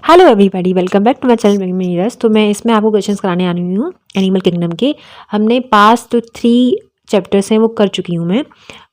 Hello everybody, welcome back to my channel मीरस। तो मैं इसमें आपको क्वेश्चंस कराने आ रही हूँ एनिमल किंगडम के। हमने पास जो 3 चैप्टर्स हैं वो कर चुकी हूँ मैं।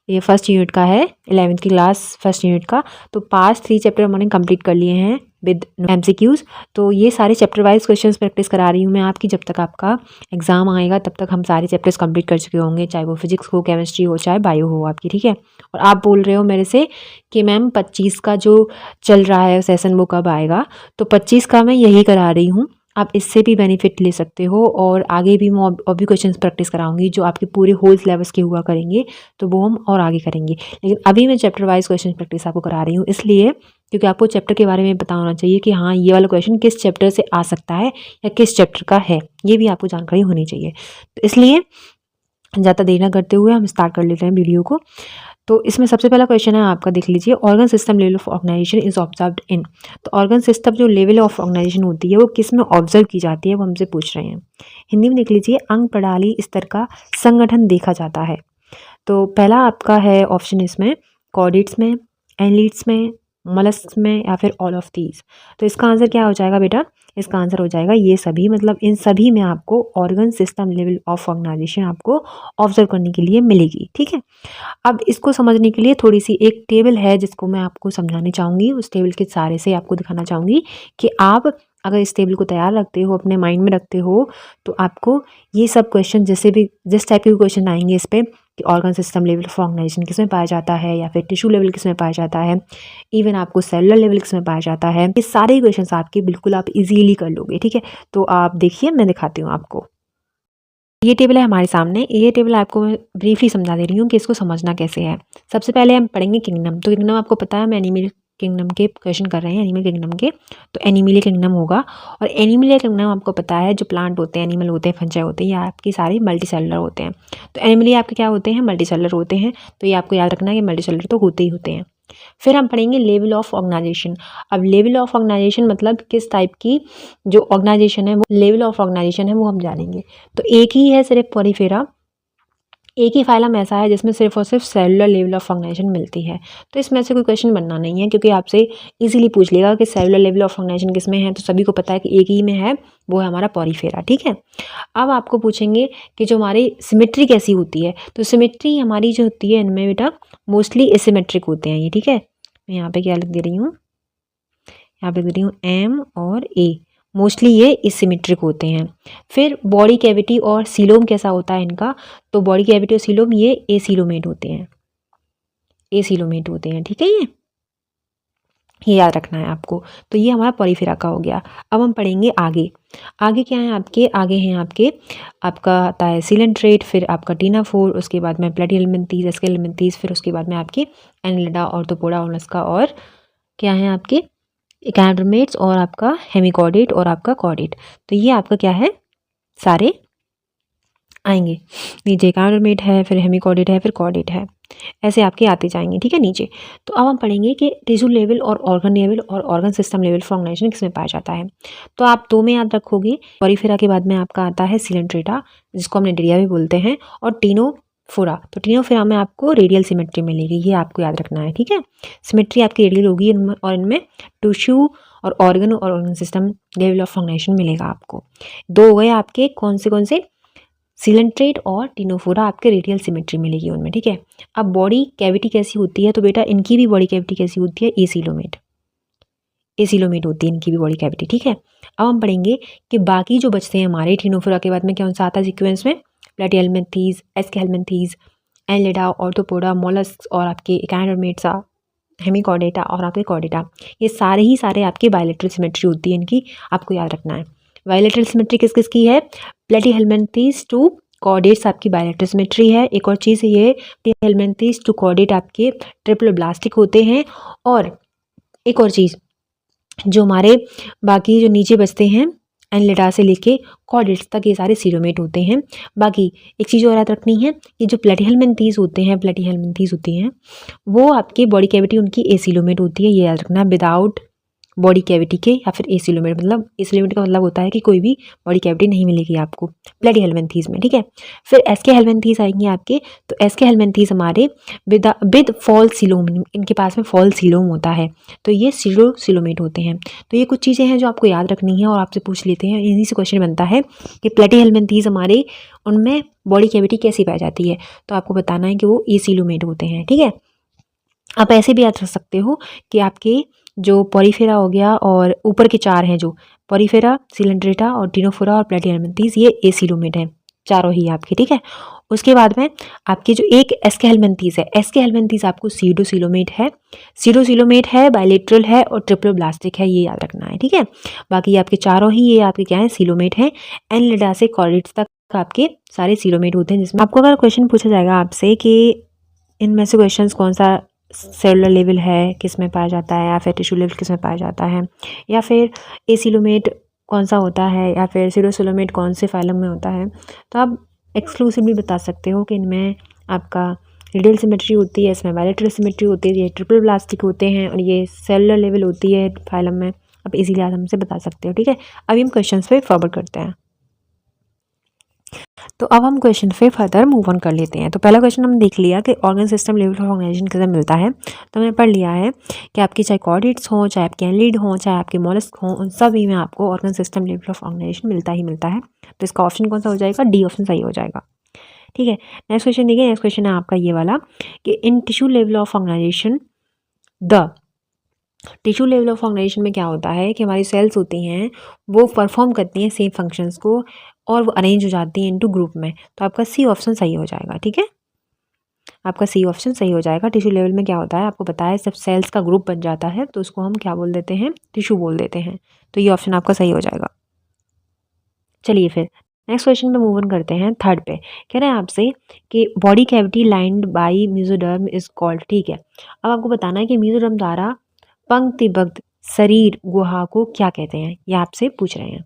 ये फर्स्ट यूनिट का है, 11th की क्लास फर्स्ट यूनिट का। तो पास 3 चैप्टर मैंने कंप्लीट कर लिए हैं विद एमसीक्यूज। तो ये सारे चैप्टर वाइज क्वेश्चंस प्रैक्टिस करा रही हूँ मैं आपकी। जब तक आपका एग्जाम आएगा तब तक हम सारे चैप्टर्स कंप्लीट कर चुके होंगे, चाहे वो फिजिक्स हो, केमिस्ट्री हो, चाहे बायो हो आपकी, ठीक है। और आप बोल रहे हो मेरे से कि मैम 25 का जो चल रहा है सेशन वो कब आएगा। तो 25 का मैं यही करा रही हूँ, आप इससे भी बेनिफिट ले सकते हो। और आगे भी मैं और भी क्वेश्चंस प्रैक्टिस कराऊंगी जो आपके पूरे होल सिलेबस के हुआ करेंगे, तो वो हम और आगे करेंगे। लेकिन अभी मैं चैप्टर वाइज क्वेश्चन प्रैक्टिस आपको करा रही हूँ, इसलिए क्योंकि आपको चैप्टर के बारे में पता होना चाहिए कि हाँ ये वाला क्वेश्चन किस चैप्टर से आ सकता है या किस चैप्टर का है, ये भी आपको जानकारी होनी चाहिए। तो इसलिए ज़्यादा देर न करते हुए हम स्टार्ट कर लेते हैं वीडियो को। तो इसमें सबसे पहला क्वेश्चन है आपका, देख लीजिए। Organ system level of organization is observed in. तो ऑर्गन सिस्टम जो लेवल ऑफ ऑर्गेनाइजेशन होती है वो किस में ऑब्जर्व की जाती है, वो हमसे पूछ रहे हैं। हिंदी में देख लीजिए, अंग प्रणाली स्तर का संगठन देखा जाता है। तो पहला आपका है ऑप्शन इसमें कॉर्डेट्स में, एनलीट्स में, मोलस्क में, या फिर ऑल ऑफ दीज। तो इसका आंसर क्या हो जाएगा बेटा? इसका आंसर हो जाएगा ये सभी। मतलब इन सभी में आपको organ system level of organization आपको ऑब्जर्व करने के लिए मिलेगी, ठीक है। अब इसको समझने के लिए थोड़ी सी एक टेबल है जिसको मैं आपको समझाने चाहूँगी। उस टेबल के सहारे से आपको दिखाना चाहूँगी कि आप अगर इस टेबल को तैयार रखते हो, अपने माइंड में रखते हो, तो आपको ये सब क्वेश्चन जैसे भी जिस टाइप के क्वेश्चन आएंगे इस पर कि organ system level of organization किस में पाया जाता है, या फिर टिश्यू लेवल किस में पाया जाता है, इवन आपको सेलुलर लेवल किस में पाया जाता है, ये सारे क्वेश्चन आपके बिल्कुल आप इजीली कर लोगे, ठीक है। तो आप देखिए, मैं दिखाती हूँ आपको। ये टेबल है हमारे सामने। ये टेबल आपको मैं ब्रीफली समझा दे रही हूँ कि इसको समझना कैसे है। सबसे पहले हम पढ़ेंगे किंगडम। तो किंगडम आपको पता है, हम एनिमल किंगडम के क्वेश्चन कर रहे हैं, एनिमल किंगडम के। तो एनिमल किंगडम होगा। और एनिमल किंगडम आपको पता है जो प्लांट होते हैं, एनिमल होते हैं, फंजाई होते हैं, ये आपके सारे मल्टी सेलुलर होते हैं। तो एनिमल आपके क्या होते हैं? मल्टी सेलुलर होते हैं। तो ये आपको याद रखना है कि मल्टी सेलुलर तो होते ही होते हैं। फिर हम पढ़ेंगे लेवल ऑफ ऑर्गेनाइजेशन। अब लेवल ऑफ ऑर्गेनाइजेशन मतलब किस टाइप की जो ऑर्गेनाइजेशन है, वो लेवल ऑफ ऑर्गेनाइजेशन है, वो हम जानेंगे। तो एक ही है सिर्फ पॉलीफेरा, एक ही फाइलम ऐसा है जिसमें सिर्फ और सिर्फ सेलुलर लेवल ऑफ ऑर्गेनाइजेशन मिलती है। तो इसमें से कोई क्वेश्चन बनना नहीं है, क्योंकि आपसे इजीली पूछ लेगा कि सेलुलर लेवल ऑफ ऑर्गेनाइजेशन किस में है। तो सभी को पता है कि एक ही में है, वो है हमारा पॉलीफेरा, ठीक है। अब आपको पूछेंगे कि जो हमारी सिमेट्री कैसी होती है। तो सिमेट्री हमारी जो होती है इनमें बेटा मोस्टली एसिमेट्रिक होते हैं ये, ठीक है। मैं यहाँ पे क्या लिख दे रही हूँ, यहाँ पे लिख दे रही हूँ एम और ए। मोस्टली ये एसिमेट्रिक होते हैं। फिर बॉडी कैविटी और सीलोम कैसा होता है इनका? तो बॉडी कैविटी और सीलोम ये एसीलोमेट होते हैं, एसीलोमेट होते हैं, ठीक है। ये याद रखना है आपको। तो ये हमारा पॉलीफेरा का हो गया। अब हम पढ़ेंगे आगे। आगे क्या है आपके? आगे हैं आपका आता है सिलेंट्रेट, फिर आपका टीनाफोर, उसके बाद में प्लेटीहेल्मिन्थीज, एस्केल्मिन्थीज, फिर उसके बाद में आपकी एनिलिडा, ऑर्थोपोडा, ओलस्का, और क्या है आपके एकांड्रोमेट्स, और आपका हेमिकॉर्डेट, और आपका कॉर्डेट। तो ये आपका क्या है, सारे आएंगे। नीचे एकांड्रोमेट है, फिर हेमिकॉर्डेट है, फिर कॉर्डेट है, ऐसे आपके आते जाएंगे, ठीक है, नीचे। तो अब हम पढ़ेंगे कि टिश्यू लेवल और ऑर्गन लेवल और organ system level for organization किसमें पाया जाता है। तो आप 2 में याद रखोगे। पॉलीफेरा के बाद में आपका आता है सिलेंट्रेटा, जिसको हम नेटेरिया भी बोलते हैं, और टीनोफोरा। तो टीनोफोरा में आपको रेडियल सिमेट्री मिलेगी, ये आपको याद रखना है, ठीक है। सिमेट्री आपकी रेडियल होगी और इनमें टिश्यू और organ system level of organization मिलेगा आपको। 2 हो गए आपके, कौन से सिलेंट्रेट और टीनोफोरा आपके रेडियल सिमेट्री मिलेगी उनमें, ठीक है। अब बॉडी कैविटी कैसी होती है? तो बेटा इनकी भी बॉडी कैविटी कैसी होती है? एसीलोमेट, एसीलोमेट होती है इनकी भी बॉडी कैविटी, ठीक है। अब हम पढ़ेंगे कि बाकी जो बचते हैं हमारे टीनोफोरा के बाद में कौन सा आता है सीक्वेंस में? Platyhelminthes, Aschelminthes, Annelida, arthropoda, mollusc, और आपके एकांड्रोमेट्सा, हेमिकॉर्डेटा, और आपके कॉर्डेटा। ये सारे ही सारे आपके बायलेटरल सिमेट्री होती है इनकी, आपको याद रखना है। बायलेटरल सिमेट्री किस किस की है? प्लेटीहेल्मिन्थीज टू कॉर्डेट्स आपकी बायलेटरल सिमेट्री है। एक और चीज़ ये प्लेटीहेल्मिन्थीज टू कॉर्डेट आपके ट्रिप्लोब्लास्टिक होते हैं। और एक और चीज़, जो हमारे बाकी जो नीचे बचते हैं एनिलिडा से लेके कॉर्डेट्स तक, ये सारे सीरोमेट होते हैं। बाकी एक चीज़ और याद रखनी है कि जो प्लेटीहेल्मिन्थीज होती हैं वो आपकी बॉडी कैविटी उनकी एसीलोमेट होती है, ये याद रखना। विदाउट बॉडी कैविटी के या फिर एसिलोमेट, मतलब एसिलोमेट का मतलब होता है कि कोई भी बॉडी कैविटी नहीं मिलेगी आपको प्लेटीहेल्मिन्थीज में, ठीक है। फिर एसके हेल्मिन्थीज आएंगे आपके, तो एसके हेल्मिन्थीज हमारे विद फॉल्स सीलोम, इनके पास में फॉल्स सीलोम होता है, तो ये सीलोसिलोमेट होते हैं। तो ये कुछ चीज़ें हैं जो आपको याद रखनी है और आपसे पूछ लेते हैं, इन्हीं से क्वेश्चन बनता है कि प्लेटीहेल्मिन्थीज हमारे उनमें बॉडी कैविटी कैसी पाई जाती है, तो आपको बताना है कि वो एसिलोमेट होते हैं, ठीक है। आप ऐसे भी याद रख सकते हो कि आपके जो पॉलीफेरा हो गया और ऊपर के चार हैं जो पॉलीफेरा, सिलेंड्रेटा और टिनोफोरा और प्लेटीहेल्मिन्थीज, ये एसिलोमेट हैं चारों ही आपके, ठीक है। उसके बाद में आपकी जो एक एस्के हेल्मिन्थीज है, एस्के हेल्मिन्थीज आपको सीडोसिलोमेट है, सीडोसिलोमेट है, बायलेटरल है और ट्रिप्लोब्लास्टिक है, ये याद रखना है, ठीक है। बाकी आपके चारों ही ये आपके क्या है, सीलोमेट हैं। एनलिडा से कॉर्डेट्स तक आपके सारे सीलोमेट होते हैं, जिसमें आपको अगर क्वेश्चन पूछा जाएगा आपसे कि इनमें से क्वेश्चंस कौन सा सेलुलर लेवल है किस में पाया जाता है, या फिर टिश्यू लेवल किस में पाया जाता है, या फिर एसिलोमेट कौन सा होता है, या फिर सीडोसिलोमेट कौन से फाइलम में होता है, तो आप एक्सक्लूसिवली बता सकते हो कि इनमें आपका रेडियल सिमेट्री होती है, इसमें बायलेटरल सिमेट्री होती है, ये ट्रिपल ब्लास्टिक होते हैं और ये सेलुलर लेवल होती है फाइलम में। आप इजीली आप हमसे बता सकते हो, ठीक है। अभी हम क्वेश्चंस पे फॉरवर्ड करते हैं। तो अब हम क्वेश्चन पे फर्दर मूव ऑन कर लेते हैं। तो पहला क्वेश्चन हम देख लिया कि organ system level of organization कैसे मिलता है, तो हमने पढ़ लिया है कि आपकी चाहे कॉर्डेट्स हों, चाहे आपके एनलिड हों, चाहे आपके मोलस्क हों, उन सभी में आपको organ system level of organization मिलता ही मिलता है। तो इसका ऑप्शन कौन सा हो जाएगा, डी ऑप्शन सही हो जाएगा, ठीक है। नेक्स्ट क्वेश्चन देखिए, नेक्स्ट क्वेश्चन है आपका ये वाला कि in tissue level of organization the tissue level of organization में क्या होता है कि हमारी सेल्स होती हैं वो परफॉर्म करती हैं सेम फंक्शंस को और वो अरेंज हो जाती हैं इनटू ग्रुप में, तो आपका सी ऑप्शन सही हो जाएगा, ठीक है। आपका सी ऑप्शन सही हो जाएगा। टिश्यू लेवल में क्या होता है आपको पता है, जब सेल्स का ग्रुप बन जाता है तो उसको हम क्या बोल देते हैं, टिश्यू बोल देते हैं, तो ये ऑप्शन आपका सही हो जाएगा। चलिए फिर नेक्स्ट क्वेश्चन पे मूव ऑन करते हैं, थर्ड पे कह रहे हैं आपसे कि body cavity lined by mesoderm is called, ठीक है। अब आपको बताना है कि मेसोडर्म द्वारा पंक्तिबद्ध शरीर गुहा को क्या कहते हैं, ये आपसे पूछ रहे हैं।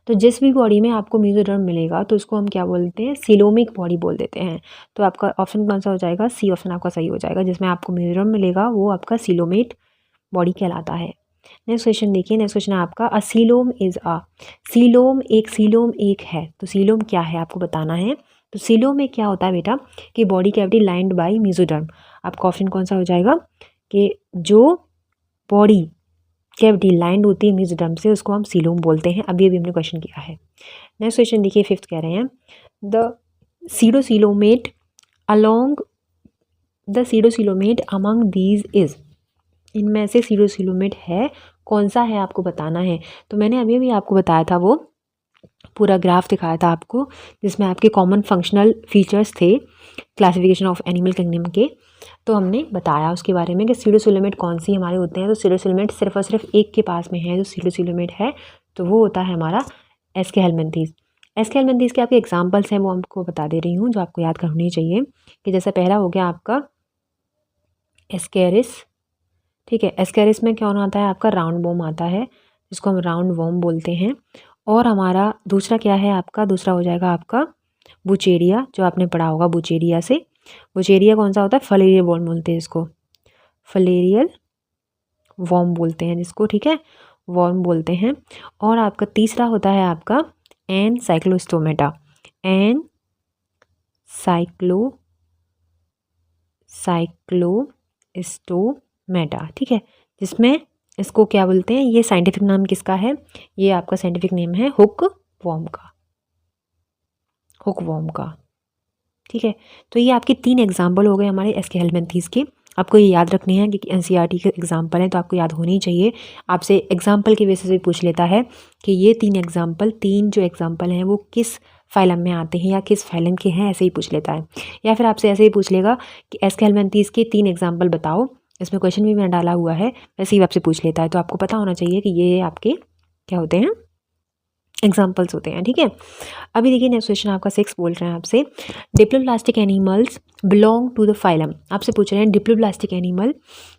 तो जिस भी बॉडी में आपको मेसोडर्म मिलेगा तो उसको हम क्या बोलते हैं, सीलोमिक बॉडी बोल देते हैं। तो आपका ऑप्शन कौन सा हो जाएगा, सी ऑप्शन आपका सही हो जाएगा। जिसमें आपको मेसोडर्म मिलेगा वो आपका सीलोमेट बॉडी कहलाता है। नेक्स्ट क्वेश्चन देखिए, नेक्स्ट क्वेश्चन है आपका अ सीलोम इज अ, सीलोम एक है, तो सीलोम क्या है आपको बताना है। तो सीलोम में क्या होता है बेटा कि body cavity lined by mesoderm. आपका ऑप्शन कौन सा हो जाएगा कि जो बॉडी कैविटी लाइंड होती है मेसोडर्म से उसको हम सीलोम बोलते हैं। अभी हमने क्वेश्चन किया है। नेक्स्ट क्वेश्चन देखिए, फिफ्थ कह रहे हैं the सीडोसिलोमेट along the सीडोसिलोमेट among these is, इनमें से सीडोसिलोमेट है कौन सा है आपको बताना है। तो मैंने अभी अभी आपको बताया था, वो पूरा ग्राफ दिखाया था आपको जिसमें आपके कॉमन फंक्शनल फीचर्स थे क्लासिफिकेशन ऑफ एनिमल किंगडम के। तो हमने बताया उसके बारे में कि सीडोसिलोमेट कौन सी हमारे होते हैं। तो सीडोसिलोमेट सिर्फ और सिर्फ एक के पास में है जो सीडोसिलोमेट है, तो वो होता है हमारा एस्के हेल्मिन्थीज। एस्के हेल्मिन्थीज के आपके एग्जाम्पल्स हैं वो हमको बता दे रही हूँ जो आपको याद करनी चाहिए। कि जैसा पहला हो गया आपका एस्केरिस, ठीक है। एस्केरिस में कौन आता है आपका, राउंड वॉर्म आता है जिसको हम राउंड वॉर्म बोलते हैं। और हमारा दूसरा क्या है आपका, दूसरा हो जाएगा आपका बुचेरिया, जो आपने पढ़ा होगा बुचेरिया से। बुचेरिया कौन सा होता है, फलेरियल वॉर्म बोलते हैं इसको, फलेरियल वॉर्म बोलते हैं जिसको, ठीक है, वॉर्म बोलते हैं। और आपका तीसरा होता है आपका एन साइक्लोस्टोमेटा, एन साइक्लोस्टोमेटा, ठीक है, जिसमें इसको क्या बोलते हैं, ये साइंटिफिक नाम किसका है, ये आपका साइंटिफिक नेम है हुक वॉर्म का, ठीक है। तो ये आपके 3 एग्जाम्पल हो गए हमारे एस्के हेल्मिन्थीज के। आपको ये याद रखने हैं क्योंकि एनसीईआरटी के एग्जाम्पल हैं तो आपको याद होनी चाहिए। आपसे एग्जाम्पल की बेसिस पे पूछ लेता है कि ये 3 जो एग्जाम्पल हैं वो किस फाइलम में आते हैं या किस फाइलम के हैं, ऐसे ही पूछ लेता है। या फिर आपसे ऐसे ही पूछ लेगा कि एस्के हेल्मिन्थीज के 3 एग्जाम्पल बताओ, इसमें क्वेश्चन भी मैंने डाला हुआ है, वैसे ही आपसे पूछ लेता है। तो आपको पता होना चाहिए कि ये आपके क्या होते हैं, एग्जाम्पल्स होते हैं, ठीक है। अभी देखिए नेक्स्ट क्वेश्चन आपका 6 बोल रहे हैं आपसे, diploblastic animals belong to the phylum. आपसे पूछ रहे हैं डिप्लोब्लास्टिक एनिमल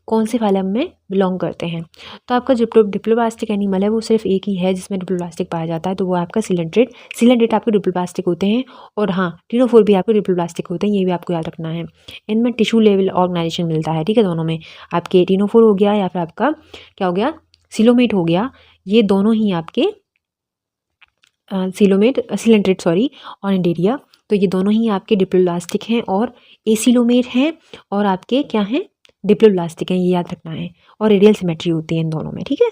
कौन से फाइलम में बिलोंग करते हैं। तो आपका जो डिप्लोब्लास्टिक एनिमल है वो सिर्फ एक ही है जिसमें डिप्लोब्लास्टिक पाया जाता है, तो वो आपका सिलेंड्रेट। सिलेंड्रेट आपके डिप्लोब्लास्टिक होते हैं, और हाँ टिनोफोर भी आपके डिप्लोब्लास्टिक होते हैं, ये भी आपको याद रखना है। इनमें टिश्यू लेवल ऑर्गेनाइजेशन मिलता है, ठीक है। दोनों में आपके टिनोफोर हो गया या फिर आपका क्या हो गया, सिलोमेट हो गया, ये दोनों ही आपके सिलेंड्रेट सॉरी और एंडेरिया, तो ये दोनों ही आपके डिप्लोब्लास्टिक हैं और एसिलोमेट हैं, और आपके क्या हैं, डिप्लोब्लास्टिक हैं, ये याद रखना है। और रेडियल सिमेट्री होती है इन दोनों में, ठीक है।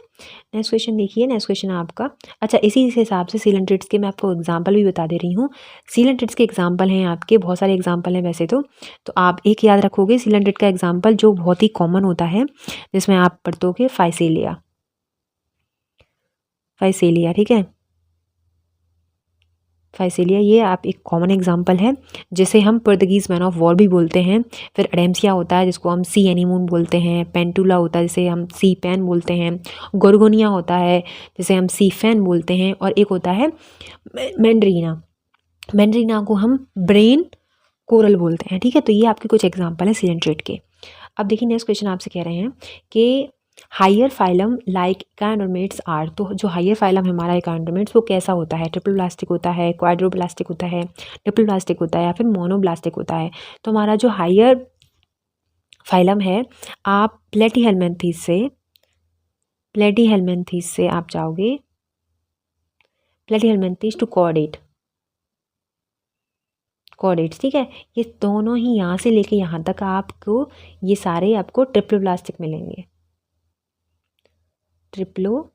नेक्स्ट क्वेश्चन देखिए, नेक्स्ट क्वेश्चन आपका, अच्छा इसी हिसाब से सिलेंड्रेट्स के मैं आपको एग्जांपल भी बता दे रही हूँ। सिलेंड्रेट्स के एग्जांपल हैं आपके, बहुत सारे एग्जांपल हैं वैसे तो आप एक याद रखोगे सिलेंड्रेट का एग्जांपल जो बहुत ही कॉमन होता है, जिसमें आप पढ़ोगे फाइसेलिया, फाइसेलिया, ठीक है। फाइसेलिया ये आप एक कॉमन एग्जांपल है, जिसे हम पुर्तगीज़ मैन ऑफ वॉर भी बोलते हैं। फिर अडेम्सिया होता है जिसको हम सी एनीमून बोलते हैं, पेंटुला होता है जिसे हम सी पैन बोलते हैं, गोर्गोनिया होता है जिसे हम सी फैन बोलते हैं, और एक होता है मैंड्रीना। मैंड्रीना को हम ब्रेन कोरल बोलते हैं, ठीक है। तो ये आपके कुछ एग्जाम्पल हैं सिलेंड्रेट के। अब देखिए नेक्स्ट क्वेश्चन आपसे कह रहे हैं कि हायर फाइलम लाइक इकांड्रोमेट्स आर, तो जो हायर फाइलम है हमारा इकांड्रोमेट्स वो कैसा होता है, ट्रिपलोब्लास्टिक होता है, क्वाड्रोब्लास्टिक होता है, डिप्लोब्लास्टिक होता है, या फिर मोनोब्लास्टिक होता है। तो हमारा जो हायर फाइलम है, आप प्लेटीहेल्मिन्थीस से आप जाओगे, प्लेटीहेल्मिन्थीस टू कॉर्डेट्स, ठीक है। ये दोनों ही यहाँ से लेके यहाँ तक आपको ये सारे आपको ट्रिप्लोब्लास्टिक मिलेंगे, ट्रिप्लोब्लास्टिक,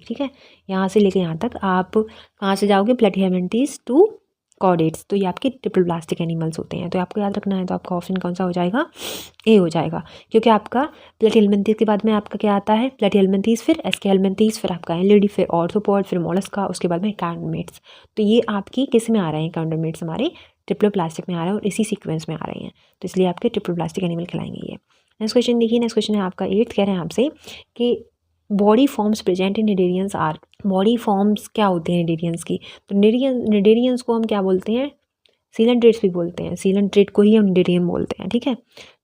ठीक है। यहाँ से लेके यहाँ तक आप कहाँ से जाओगे, प्लेटीहेल्मिन्थीस टू कॉर्डेट्स, तो ये आपके ट्रिप्लोब्लास्टिक एनिमल्स होते हैं। तो आपको याद रखना है, तो आपका ऑप्शन कौन सा हो जाएगा, ए हो जाएगा, क्योंकि आपका प्लेटीहेल्मिन्थीस के बाद में आपका क्या आता है, प्लेटीहेल्मिन्थीस, फिर एस्केहेल्मिन्थीस, फिर आपका एनलिडी, फिर ऑर्थ्रोपॉड, फिर मोलस्का, उसके बाद में इकांड्रोमेट्स। तो ये आपकी किस में आ रहे हैं, इकांड्रोमेट्स हमारे ट्रिप्लोप्लास्टिक में आ रहे हैं और इसी सीक्वेंस में आ रहे हैं, तो इसलिए आपके ट्रिप्लोप्लास्टिक एनिमल कहलाएंगे ये। नेक्स्ट क्वेश्चन देखिए, नेक्स्ट क्वेश्चन है आपका 8th, कह रहे हैं आपसे कि body forms present in cnidarians are, body forms क्या होते हैं निडेरियंस की। तो निडेरियंस को हम क्या बोलते हैं, सीलेंट्रेट्स भी बोलते हैं, सीलेंट्रेट को ही हम निडेरियन बोलते हैं, ठीक है।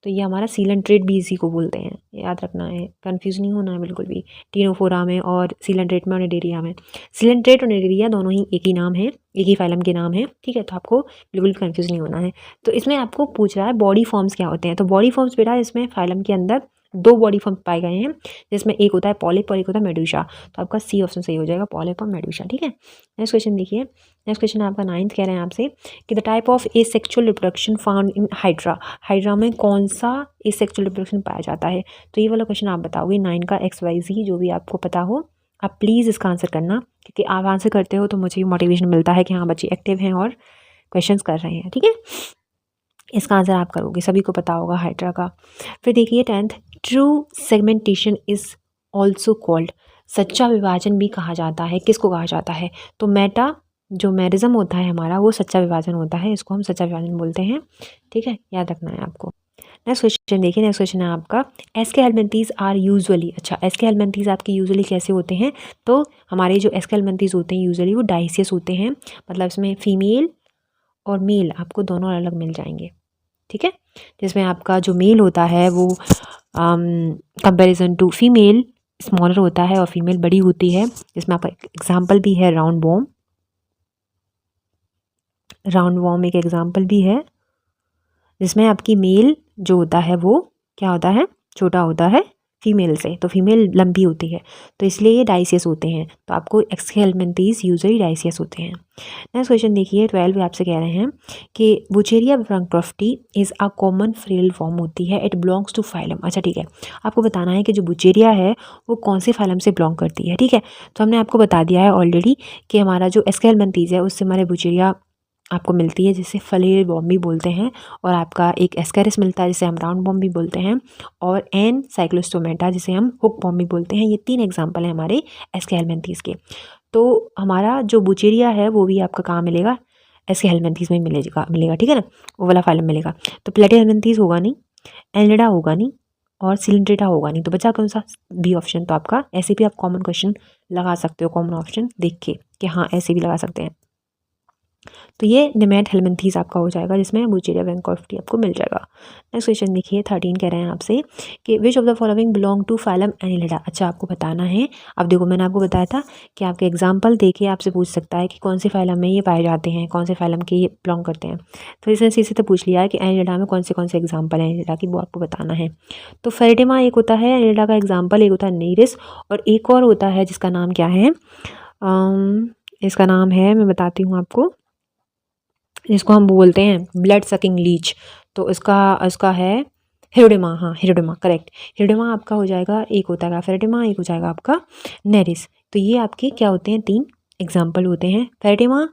तो ये हमारा सीलेंट्रेट भी इसी को बोलते हैं, याद रखना है, कंफ्यूज नहीं होना है बिल्कुल भी, टिनोफोरा में और सीलेंट्रेट में और निडेरिया में। सीलेंट्रेट और निडेरिया दोनों ही एक ही नाम है, एक ही फाइलम के नाम है, ठीक है। तो आपको बिल्कुल कंफ्यूज नहीं होना है। तो इसमें आपको पूछ रहा है बॉडी फॉर्म्स क्या होते हैं, तो बॉडी फॉर्म्स बेटा इसमें फाइलम के अंदर 2 बॉडी फॉर्म पाए गए हैं, जिसमें एक होता है पॉलिप और एक होता है मेडूसा। तो आपका सी ऑप्शन सही हो जाएगा, पॉलिप और मेडूसा, ठीक है। नेक्स्ट क्वेश्चन देखिए, नेक्स्ट क्वेश्चन आपका 9th, कह रहे हैं आपसे कि the type of asexual reproduction found in hydra, hydra में कौन सा एसेक्सुअल रिप्रोडक्शन पाया जाता है। तो ये वाला क्वेश्चन आप बताओगे 9 का XYZ, जो भी आपको पता हो आप प्लीज़ इसका आंसर करना, क्योंकि आप आंसर करते हो तो मुझे भी मोटिवेशन मिलता है कि हाँ बच्चे एक्टिव हैं और क्वेश्चंस कर रहे हैं, ठीक है। इसका आंसर आप करोगे, सभी को पता होगा हाइड्रा का। फिर देखिए 10th, true segmentation is also called, सच्चा विभाजन भी कहा जाता है, किसको कहा जाता है। तो जो मैरिज्म होता है हमारा वो सच्चा विभाजन होता है, इसको हम सच्चा विभाजन बोलते हैं, ठीक है, याद रखना है आपको। नेक्स्ट क्वेश्चन देखिए, नेक्स्ट क्वेश्चन है आपका एस्केहेल्मिन्थीस आर यूजुअली, अच्छा एस्केहेल्मिन्थीस आपके यूजुअली कैसे होते हैं। तो हमारे जो एस्केहेल्मिन्थीस होते हैं यूजुअली वो डाइसियस होते हैं, मतलब इसमें फीमेल और मेल आपको दोनों अलग मिल जाएंगे, ठीक है। जिसमें आपका जो मेल होता है वो कंपैरिजन टू फीमेल स्मॉलर होता है और फीमेल बड़ी होती है, जिसमें आपका एग्जाम्पल भी है राउंड वॉर्म एक एग्जाम्पल भी है, जिसमें आपकी मेल जो होता है वो क्या होता है, छोटा होता है फीमेल से, तो फीमेल लंबी होती है, तो इसलिए ये डाइसियस होते हैं। तो आपको एस्केहेल्मिन्थीस यूजुअली डाइसियस होते हैं। नेक्स्ट क्वेश्चन देखिए 12 में आपसे कह रहे हैं कि Wuchereria bancrofti is a common frail form होती है, इट बिलोंग्स टू फाइलम। अच्छा ठीक है, आपको बताना है कि जो बुचेरिया है वो कौन से फाइलम से बिलोंग करती है, ठीक है। तो हमने आपको बता दिया है ऑलरेडी कि हमारा जो एस्केहेल्मिन्थीस है उससे हमारे बुचेरिया आपको मिलती है, जिसे फलेल बॉम भी बोलते हैं, और आपका एक एस्केरिस मिलता है जिसे हम राउंड बॉम भी बोलते हैं, और एन साइक्लोस्टोमेटा जिसे हम हुक बॉम भी बोलते हैं। ये 3 एग्जाम्पल हैं हमारे एस्केहेल्मिन्थीस के। तो हमारा जो बुचेरिया है वो भी आपका कहाँ मिलेगा, एस्केहेल्मिन्थीस में मिलेगा, ठीक है ना, वो वाला फाइलम मिलेगा। तो प्लेटीहेल्मिन्थीस होगा नहीं, एनिलिडा होगा नहीं, और सिलिंड्रेटा होगा नहीं, तो बचा कौन सा, बी ऑप्शन। तो आपका ऐसे भी आप कॉमन क्वेश्चन लगा सकते हो, कॉमन ऑप्शन देख के कि हाँ ऐसे भी लगा सकते हैं। तो ये निमेट हेलमिंथीज आपका हो जाएगा, जिसमें बुचेरिया वैंकॉफ्टी आपको मिल जाएगा। नेक्स्ट क्वेश्चन देखिए 13 कह रहे हैं आपसे कि which of the following belong to phylum annelida. अच्छा आपको बताना है। अब देखो मैंने आपको बताया था कि आपके एग्जाम्पल देके आपसे पूछ सकता है कि कौन से फाइलम में ये पाए जाते हैं, कौन से फाइलम के ये बिलोंग करते हैं। तो इसने सीधे तो पूछ लिया है कि एनिलिडा में कौन से एग्जाम्पल हैं एनिलिडा की, वो आपको बताना है। तो फेरेटिमा एक होता है एनिलिडा का एग्जाम्पल, एक होता है नीरिस, और एक और होता है जिसका नाम क्या है, इसका नाम है, मैं बताती हूँ आपको, जिसको हम बोलते हैं ब्लड सकिंग लीच। तो इसका है हिरोडिमा, हाँ हिरोडिमा करेक्ट। हिरोडिमा आपका हो जाएगा, एक होता है फेरेटिमा, एक हो जाएगा आपका नेरिस। तो ये आपके क्या होते हैं, 3 एग्जाम्पल होते हैं। फेरेटिमा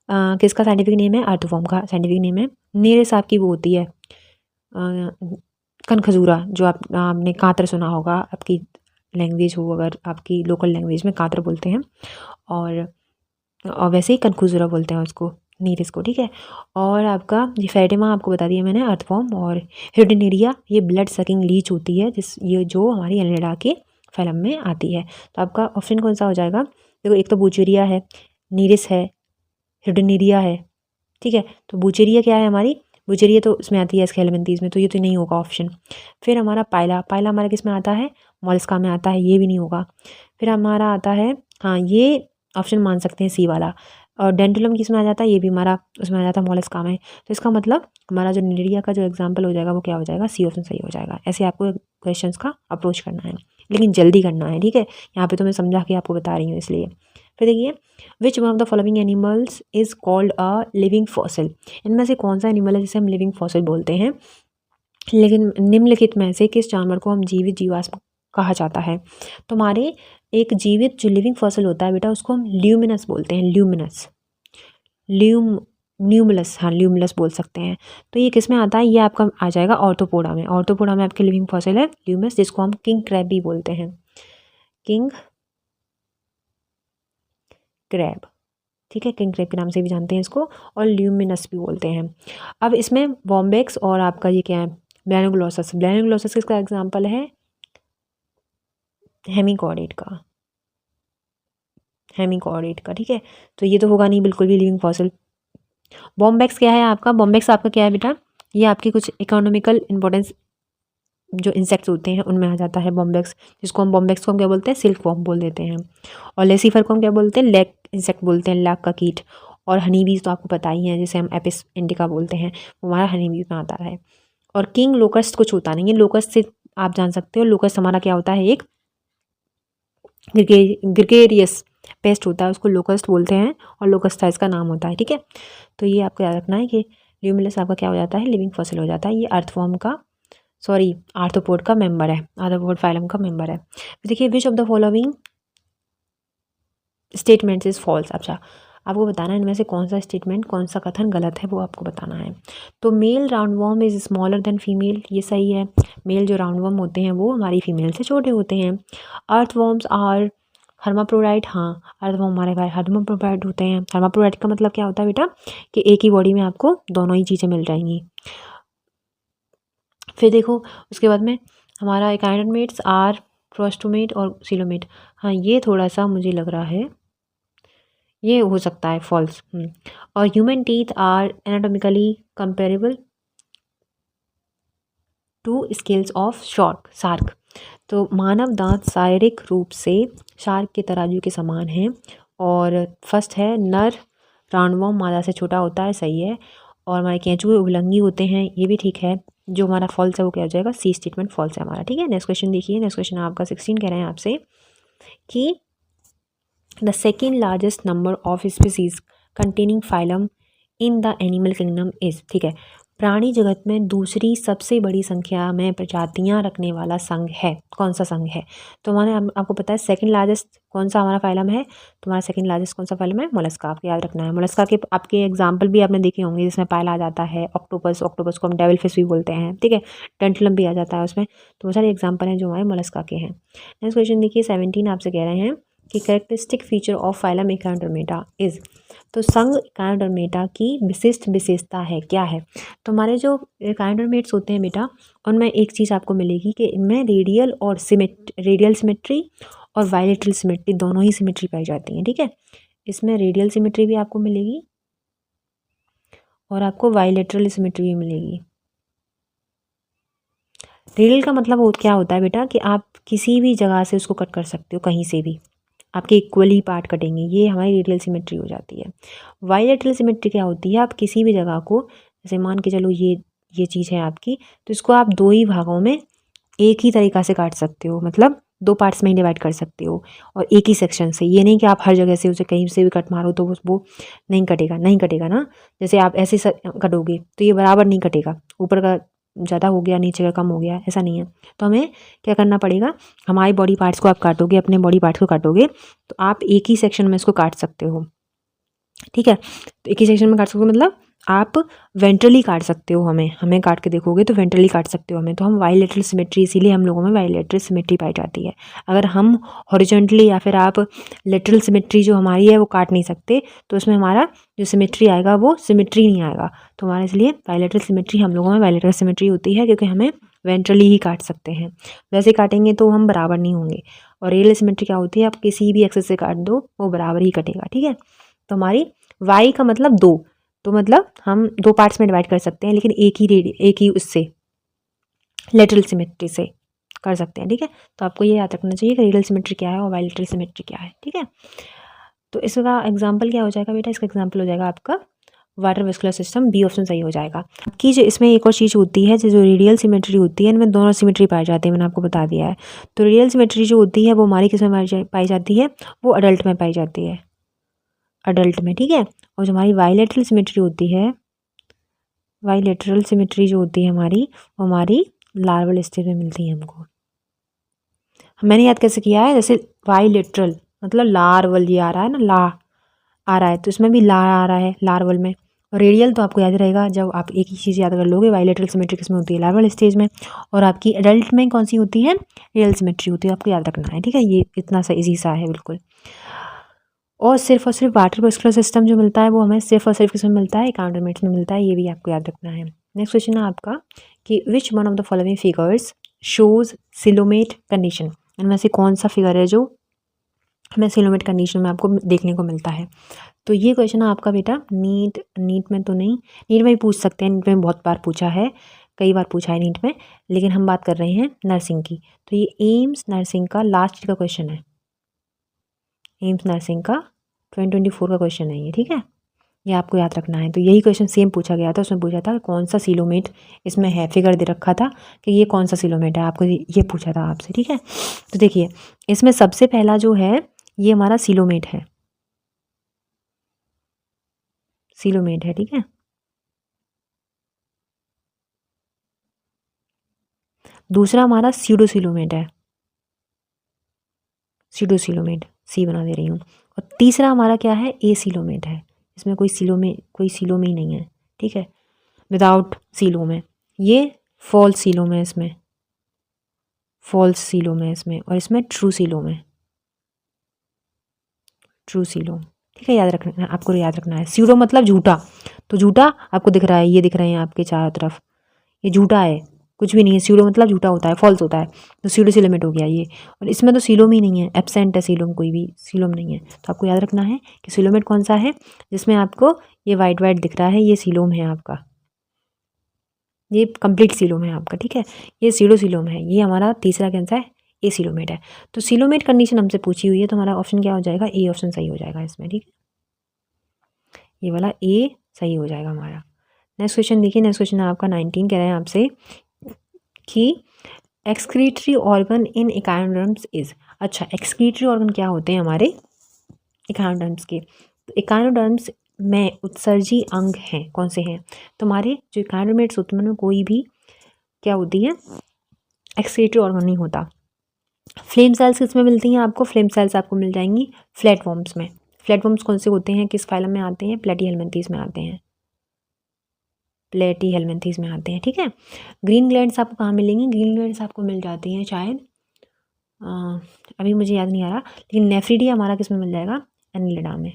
किसका साइंटिफिक नेम है, अर्थवॉर्म का साइंटिफिक नेम है। नेरिस आपकी वो होती है कनखजूरा, जो आपने कातर सुना होगा, आपकी लैंग्वेज हो अगर, आपकी लोकल लैंग्वेज में कातर बोलते हैं, और वैसे ही कनखजूरा बोलते हैं उसको, नीरिस को, ठीक है। और आपका ये फेरेटिमा आपको बता दिया मैंने अर्थवॉर्म, और हिरोडिनेरिया ये ब्लड सकिंग लीच होती है, ये जो हमारी एनिलिडा के फैलम में आती है। तो आपका ऑप्शन कौन सा हो जाएगा, देखो एक तो बुचेरिया है, नीरिस है, हिरोडिनेरिया है, ठीक है। तो बुचेरिया क्या है हमारी, बुचेरिया तो इसमें आती है स्केलेमेंथीज में, तो ये तो नहीं होगा ऑप्शन। फिर हमारा पाइला, पाइला हमारा किस में आता है, मॉलस्का में आता है, ये भी नहीं होगा। फिर हमारा आता है, हाँ ये ऑप्शन मान सकते हैं सी वाला। और डेंटुलम किस में आ जाता है, ये भी हमारा उसमें आ जाता है मॉलस्का में। तो इसका मतलब हमारा जो निरिया का जो एग्जाम्पल हो जाएगा वो क्या हो जाएगा, सी ऑप्शन सही हो जाएगा। ऐसे आपको क्वेश्चंस का अप्रोच करना है, लेकिन जल्दी करना है, ठीक है। यहाँ पे तो मैं समझा के आपको बता रही हूँ इसलिए। फिर देखिए which one of the following animals is called a living fossil. इनमें से कौन सा एनिमल है जिसे हम लिविंग फॉसिल बोलते हैं। लेकिन निम्नलिखित में से किस जानवर को हम जीवित जीवाश्म कहा जाता है। तो हमारे एक जीवित जो लिविंग फॉसिल होता है बेटा, उसको हम ल्यूमिनस बोलते हैं, ल्यूमिनस, ल्यूमुलस, हाँ ल्यूमुलस बोल सकते हैं। तो ये किस में आता है, ये आपका आ जाएगा ऑर्थोपोडा में। ऑर्थोपोडा में आपके लिविंग फॉसिल है ल्यूमिनस, जिसको हम किंग क्रैब भी बोलते हैं, किंग क्रैब, ठीक है, किंग क्रैब के नाम से भी जानते हैं इसको, और ल्यूमिनस भी बोलते हैं। अब इसमें वॉम्बेक्स और आपका ये क्या है, ब्लैनोग्लोसस। ब्लैनोग्लोसस किसका एग्जाम्पल है, हेमिकॉर्डेट का, हेमिकॉर्डेट का, ठीक है। तो ये तो होगा नहीं बिल्कुल भी लिविंग फॉसिल। बॉम्बेक्स क्या है आपका, बॉम्बेक्स आपका क्या है बेटा, ये आपकी कुछ इकोनॉमिकल इंपॉर्टेंस जो इंसेक्ट्स होते हैं उनमें आ जाता है बॉम्बेक्स, जिसको हम बॉम्बेक्स को हम क्या बोलते हैं, सिल्क वॉर्म बोल देते हैं। और लेसीफर को हम क्या बोलते हैं, लैक इंसेक्ट बोलते हैं, लैक का कीट। और हनी बीज तो आपको पता ही है, जिसे हम एपिस इंडिका बोलते हैं, वो हमारा हनी बीज में आता है। और किंग लोकस्ट कुछ होता नहीं है, लोकस्ट से आप जान सकते हो, लोकस्ट हमारा क्या होता है, एक ग्रिगेरियस पेस्ट होता है, उसको लोकस्ट बोलते हैं, और लोकस्ट था इसका नाम होता है, ठीक है। तो ये आपको याद रखना है कि ल्यूमिनस आपका क्या हो जाता है, लिविंग फॉसिल हो जाता है। ये अर्थवॉर्म का, सॉरी आर्थ्रोपोड का मेंबर है, आर्थ्रोपोड फाइलम का मेंबर है। देखिए which of the following statements is false. अच्छा आपको बताना है इनमें से कौन सा स्टेटमेंट, कौन सा कथन गलत है, वो आपको बताना है। तो male roundworm is smaller than female, ये सही है। मेल जो राउंडवॉर्म होते हैं वो हमारी फीमेल से छोटे होते हैं। अर्थवॉर्म्स आर हर्माप्रोडाइट, हाँ अर्थवॉर्म हमारे भाई हर्माप्रोडाइट होते हैं। हर्माप्रोडाइट का मतलब क्या होता है बेटा, कि एक ही बॉडी में आपको दोनों ही चीज़ें मिल जाएंगी। फिर देखो उसके बाद में हमारा एकाइनोमेट्स आर क्रोस्टोमेट और सिलोमेट, हाँ ये थोड़ा सा मुझे लग रहा है ये हो सकता है फॉल्स। और human teeth are anatomically comparable to scales of shark. तो मानव दांत शारीरिक रूप से शार्क के तराजू के समान हैं। और फर्स्ट है नर राउंडवॉर्म मादा से छोटा होता है, सही है। और हमारे केंचुए उभलंगी होते हैं, ये भी ठीक है। जो हमारा फॉल्स है वो क्या हो जाएगा, सी स्टेटमेंट फॉल्स है हमारा, ठीक है। नेक्स्ट क्वेश्चन देखिए, नेक्स्ट क्वेश्चन आपका 16 कह रहे हैं आपसे कि the second largest number of species containing phylum in the animal kingdom is, ठीक है, प्राणी जगत में दूसरी सबसे बड़ी संख्या में प्रजातियां रखने वाला संघ है, कौन सा संघ है। तो हमारे आपको पता है सेकंड लार्जेस्ट कौन सा हमारा फाइलम है, तो हमारा सेकंड लार्जेस्ट कौन सा फाइलम है, मोलस्का, आपको याद रखना है। मोलस्का के आपके एग्जाम्पल भी आपने देखे होंगे, जिसमें पाला आ जाता है ऑक्टोपस, ऑक्टोपस को हम डेविल फिश भी बोलते हैं, ठीक है। टेंटुलम भी आ जाता है उसमें। तो बहुत सारे एग्जाम्पल हैं जो हमारे मोलस्का के हैं। नेक्स्ट क्वेश्चन देखिए 17 आपसे कह रहे हैं कि characteristic feature of phylum echinodermata is, तो संघ एकाइनोडर्मेटा की विशिष्ट विशेषता है, क्या है? तो हमारे जो एकाइनोडर्मेट्स होते हैं बेटा, उनमें एक चीज़ आपको मिलेगी कि इनमें रेडियल सिमेट्री और बायलैटरल सिमेट्री, दोनों ही सिमेट्री पाई जाती हैं, ठीक है। इसमें रेडियल सिमेट्री भी आपको मिलेगी और आपको बायलैटरल सिमेट्री भी मिलेगी। रेडियल का मतलब क्या होता है बेटा कि आप किसी भी जगह से उसको कट कर सकते हो, कहीं से भी आपके इक्वली पार्ट कटेंगे, ये हमारी रेडियल सिमेट्री हो जाती है। बायलैटरल सिमेट्री क्या होती है, आप किसी भी जगह को, जैसे मान के चलो ये चीज़ है आपकी, तो इसको आप दो ही भागों में एक ही तरीक़ा से काट सकते हो, मतलब दो पार्ट्स में ही डिवाइड कर सकते हो और एक ही सेक्शन से। ये नहीं कि आप हर जगह से उसे कहीं से भी कट मारो तो वो नहीं कटेगा ना। जैसे आप ऐसे कटोगे तो ये बराबर नहीं कटेगा, ऊपर का ज़्यादा हो गया, नीचे का कम हो गया, ऐसा नहीं है। तो हमें क्या करना पड़ेगा, हमारे बॉडी पार्ट्स को आप काटोगे, अपने बॉडी पार्ट्स को काटोगे तो आप एक ही सेक्शन में इसको काट सकते हो, ठीक है। तो एक ही सेक्शन में काट सकते हो मतलब आप वेंट्रली काट सकते हो, हमें काट के देखोगे तो वेंट्रली काट सकते हो हमें। तो हम बायलैटरल सिमेट्री, इसीलिए हम लोगों में बायलैटरल सिमेट्री पाई जाती है। अगर हम हॉरिजॉन्टली या फिर आप लेटरल सिमेट्री जो हमारी है वो काट नहीं सकते, तो उसमें हमारा जो सिमेट्री आएगा वो सिमेट्री नहीं आएगा। तो हमारे इसलिए बायलैटरल सिमेट्री हम लोगों में बायलैटरल सिमेट्री होती है, क्योंकि हमें वेंट्रली ही काट सकते हैं, वैसे काटेंगे तो हम बराबर नहीं होंगे। और रेडियल सिमेट्री क्या होती है, आप किसी भी एक्सेस से काट दो वो बराबर ही कटेगा, ठीक है। तो हमारी वाई का मतलब दो, तो मतलब हम दो पार्ट्स में डिवाइड कर सकते हैं, लेकिन एक ही उससे लेटरल सिमेट्री से कर सकते हैं, ठीक है। तो आपको ये याद रखना चाहिए कि रेडियल सिमेट्री क्या है और बायलैटरल सिमेट्री क्या है, ठीक है। तो इसका एग्जांपल क्या हो जाएगा बेटा, इसका एग्जांपल हो जाएगा आपका water vascular system, B option सही हो जाएगा। कि जो इसमें एक और चीज़ होती है, जो रेडियल सिमेट्री होती है, इनमें दोनों सिमेट्री पाई जाती है, मैंने आपको बता दिया है। तो रेडियल सिमेट्री जो होती है वो हमारी किस में पाई जाती है, वो अडल्ट में पाई जाती है, अडल्ट में, ठीक है। और जो हमारी बायलैटरल सिमेट्री होती है, बायलैटरल सिमेट्री जो होती है हमारी, वो हमारी लार्वल स्टेज में मिलती है हमको। मैंने याद कैसे किया है, जैसे बायलैटरल मतलब लार्वल, ये आ रहा है ना, ला आ रहा है, तो इसमें भी ला आ रहा है लार्वल में। और रेडियल तो आपको याद रहेगा, जब आप एक ही चीज़ याद कर लोगे, बायलैटरल सिमेट्री किसमें होती है, लार्वल स्टेज में, और आपकी एडल्ट में कौन सी होती है, रेडियल सिमेट्री होती है, आपको याद रखना है, ठीक है। ये इतना सा ईजी सा है बिल्कुल। और सिर्फ वाटर वेस्कुलर सिस्टम जो मिलता है वो हमें सिर्फ और सिर्फ किसमें मिलता है, एकाउंटमेंट्स में मिलता है, ये भी आपको याद रखना है। नेक्स्ट क्वेश्चन है आपका कि which one of the following figures shows coelomate condition, इनमें से कौन सा फिगर है जो हमें सिलोमेट कंडीशन में आपको देखने को मिलता है। तो ये क्वेश्चन है आपका बेटा नीट में तो नहीं, नीट में भी पूछ सकते हैं, नीट में बहुत बार पूछा है, कई बार पूछा है नीट में, लेकिन हम बात कर रहे हैं नर्सिंग की। तो ये एम्स नर्सिंग का लास्ट का क्वेश्चन है, एम्स नर्सिंग का 2024 का क्वेश्चन है ये, ठीक है। ये आपको याद रखना है। तो यही क्वेश्चन सेम पूछा गया था, उसमें पूछा था कि कौन सा सिलोमेट इसमें है, फिगर दे रखा था कि ये कौन सा सिलोमेट है, आपको ये पूछा था आपसे, ठीक है। तो देखिए इसमें सबसे पहला जो है ये हमारा सिलोमेट है, सिलोमेट है, ठीक है। दूसरा हमारा सीडोसिलोमेट है, सीडोसिलोमेट, सी बना दे रही हूँ। और तीसरा हमारा क्या है, ए सिलोमेट है, इसमें कोई सिलोमे ही नहीं है, ठीक है, विदाउट सीलोम है। ये फॉल्स सीलोम है, इसमें फॉल्स सीलोम है इसमें, और इसमें ट्रू सीलोम है, ट्रू सीलोम, ठीक है। याद रखना, आपको याद रखना है। सीडो मतलब झूठा, तो झूठा आपको दिख रहा है, ये दिख रहे हैं आपके चारों तरफ, ये झूठा है, कुछ भी नहीं है। सीडो मतलब झूठा होता है, फॉल्स होता है, तो सीडो सिलोमेट हो गया ये। और इसमें तो सीलोम ही नहीं है, एब्सेंट है सीलोम, कोई भी सीलोम नहीं है। तो आपको याद रखना है कि सिलोमेट कौन सा है, जिसमें आपको ये वाइट वाइट दिख रहा है, ये सीलोम है आपका, ये कंप्लीट सीलोम है आपका, ठीक है। ये सीडो सीलोम है, ये हमारा तीसरा कैंसर है, ए सिलोमेट है। तो सिलोमेट कंडीशन हमसे पूछी हुई है, तो हमारा ऑप्शन क्या हो जाएगा, ए ऑप्शन सही हो जाएगा इसमें, ठीक है। ये वाला ए सही हो जाएगा हमारा। नेक्स्ट क्वेश्चन देखिए, नेक्स्ट क्वेश्चन है आपका 19, कह रहे हैं आपसे कि excretory organ in echinoderms is, अच्छा एक्सक्रीटरी ऑर्गन क्या होते हैं हमारे एकाइनोडर्म्स के। तो एकाइनोडर्म्स में उत्सर्जी अंग हैं, कौन से हैं, तो हमारे जो एकाइनोडर्मेट्स होते हैं उनमें कोई भी क्या होती है, एक्सक्रीटरी ऑर्गन नहीं होता। फ्लेम सेल्स किस में मिलती हैं आपको, फ्लेम सेल्स आपको मिल जाएंगी फ्लैटवर्म्स में। फ्लैटवर्म्स कौन से होते हैं, किस फाइलम में आते हैं, प्लेटीहेल्मिन्थीज में आते हैं, प्लेटीहेल्मिन्थीज में आते हैं, ठीक है। ग्रीन ग्लैंड्स आपको कहाँ मिलेंगी, ग्रीन ग्लैंड्स आपको मिल जाती हैं शायद अभी मुझे याद नहीं आ रहा, लेकिन नेफ्रिडिया हमारा किस में मिल जाएगा, एनिलिडा में,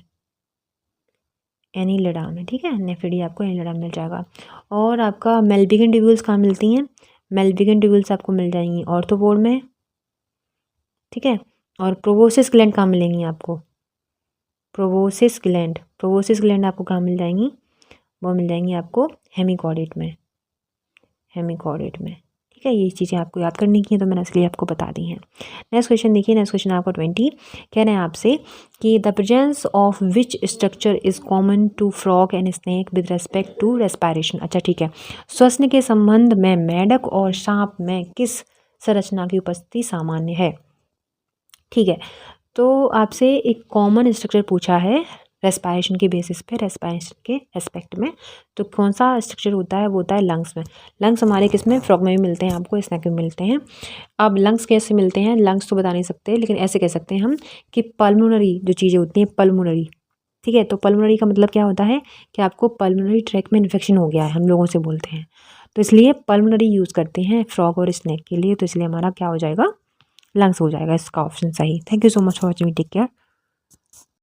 एनिलिडा में, ठीक है। नेफ्रिडिया आपको एनिलिडा में मिल जाएगा। और आपका मेल्विगन ट्यूब्यूल्स कहाँ मिलती हैं, मेल्विगन ट्यूब्यूल्स आपको मिल जाएंगी ऑर्थोपोड में, ठीक है। और प्रोबोसिस ग्लैंड कहाँ मिलेंगी आपको, प्रोबोसिस ग्लैंड आपको कहाँ मिल जाएंगी, वो मिल जाएंगी आपको हेमिकॉर्डेट में, हेमिकॉर्डेट में, ठीक है। ये चीज़ें आपको याद करनी की है, तो मैंने इसलिए आपको बता दी हैं। नेक्स्ट क्वेश्चन देखिए, नेक्स्ट क्वेश्चन आपको 20 कह रहे हैं आपसे कि the presence of which structure is common to frog and snake with respect to respiration. अच्छा ठीक है, श्वसन के संबंध में मेढक और सांप में किस संरचना की उपस्थिति सामान्य है, ठीक है। तो आपसे एक कॉमन स्ट्रक्चर पूछा है रेस्पायरेशन के बेसिस पे, रेस्पायरेशन के एस्पेक्ट में, तो कौन सा स्ट्रक्चर होता है, वो होता है लंग्स में। लंग्स हमारे किस में, फ्रॉग में भी मिलते हैं, आपको स्नेक में मिलते हैं। अब लंग्स कैसे मिलते हैं, लंग्स तो बता नहीं सकते, लेकिन ऐसे कह सकते हैं हम कि पल्मोनरी जो चीज़ें होती हैं, पल्मोनरी, ठीक है। तो पल्मोनरी का मतलब क्या होता है कि आपको पल्मोनरी ट्रैक में इन्फेक्शन हो गया है, हम लोगों से बोलते हैं, तो इसलिए पल्मोनरी यूज़ करते हैं फ्रॉग और स्नेक के लिए, तो इसलिए हमारा क्या हो जाएगा, लंग्स हो जाएगा इसका ऑप्शन सही। Thank you so much for watching, take care.